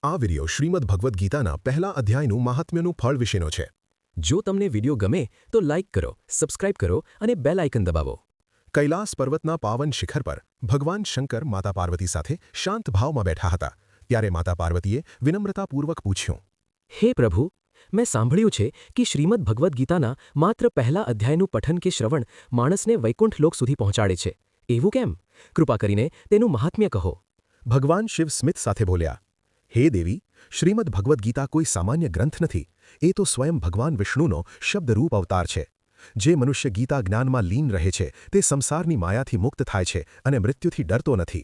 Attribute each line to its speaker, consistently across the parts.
Speaker 1: આ વિડિયો શ્રીમદ ભગવદ્ ગીતાના પહેલા અધ્યાયનું મહાત્મ્યનું ફળ વિશેનો છે.
Speaker 2: જો તમને વિડિયો ગમે તો લાઇક કરો, સબસ્ક્રાઇબ કરો અને બેલ આઇકન દબાવો.
Speaker 1: કૈલાસ પર્વતના પાવન શિખર પર ભગવાન શંકર માતા પાર્વતી સાથે શાંત ભાવમાં બેઠા હતા. ત્યારે માતા પાર્વતીએ વિનમ્રતાપૂર્વક પૂછ્યું,
Speaker 2: હે પ્રભુ, મેં સાંભળ્યું છે કે શ્રીમદ ભગવદ્ ગીતાના માત્ર પહેલા અધ્યાયનું પઠન કે શ્રવણ માણસને વૈકુંઠ લોક સુધી પહોંચાડે છે. એવું કેમ? કૃપા કરીને તેનું મહાત્મ્ય કહો.
Speaker 1: ભગવાન શિવ સ્મિત સાથે બોલ્યા, હે દેવી, શ્રીમદ ભગવદ્ ગીતા કોઈ સામાન્ય ગ્રંથ નથી. એ તો સ્વયં ભગવાન વિષ્ણુનો શબ્દરૂપ અવતાર છે. જે મનુષ્ય ગીતા જ્ઞાનમાં લીન રહે છે તે સંસારની માયાથી મુક્ત થાય છે અને મૃત્યુથી ડરતો નથી.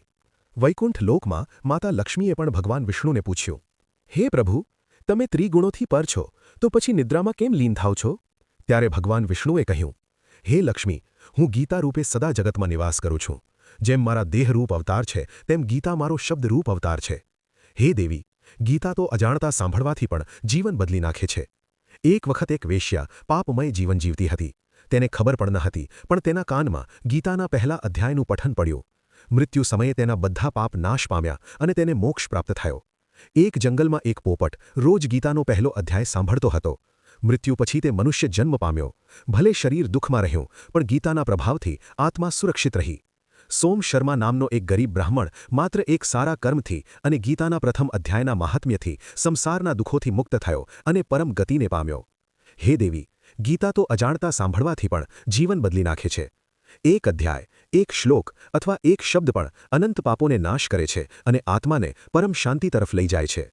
Speaker 1: વૈકુંઠ લોકમાં માતા લક્ષ્મીએ પણ ભગવાન વિષ્ણુને પૂછ્યું, હે પ્રભુ, તમે ત્રિગુણોથી પર છો તો પછી નિદ્રામાં કેમ લીન થાવ છો? ત્યારે ભગવાન વિષ્ણુએ કહ્યું, હે લક્ષ્મી, હું ગીતા રૂપે સદા જગતમાં નિવાસ કરું છું. જેમ મારા દેહરૂપ અવતાર છે તેમ ગીતા મારો શબ્દરૂપ અવતાર છે. હે દેવી, ગીતા તો અજાણતા સાંભળવાથી પણ જીવન બદલી નાખે છે. એક વખત એક વેશ્યા પાપમય જીવન જીવતી હતી. તેને ખબર પણ ન હતી, પણ તેના કાનમાં ગીતાના પહેલા અધ્યાયનું પઠન પડ્યું. મૃત્યુ સમયે તેના બધા પાપ નાશ પામ્યા અને તેને મોક્ષ પ્રાપ્ત થયો. એક જંગલમાં એક પોપટ રોજ ગીતાનો પહેલો અધ્યાય સાંભળતો હતો. મૃત્યુ પછી તે મનુષ્ય જન્મ પામ્યો. ભલે શરીર દુઃખમાં રહ્યું, પણ ગીતાના પ્રભાવથી આત્મા સુરક્ષિત રહી. સોમ શર્મા નામનો એક ગરીબ બ્રાહ્મણ માત્ર એક સારા કર્મથી અને ગીતાના પ્રથમ અધ્યાયના મહાત્મ્યથી સંસારના દુઃખોથી મુક્ત થયો અને પરમ ગતિને પામ્યો. હે દેવી, ગીતા તો અજાણતા સાંભળવાથી પણ જીવન બદલી નાખે છે. એક અધ્યાય, એક શ્લોક અથવા એક શબ્દ પણ અનંત પાપોને નાશ કરે છે અને આત્માને પરમ શાંતિ તરફ લઈ જાય છે.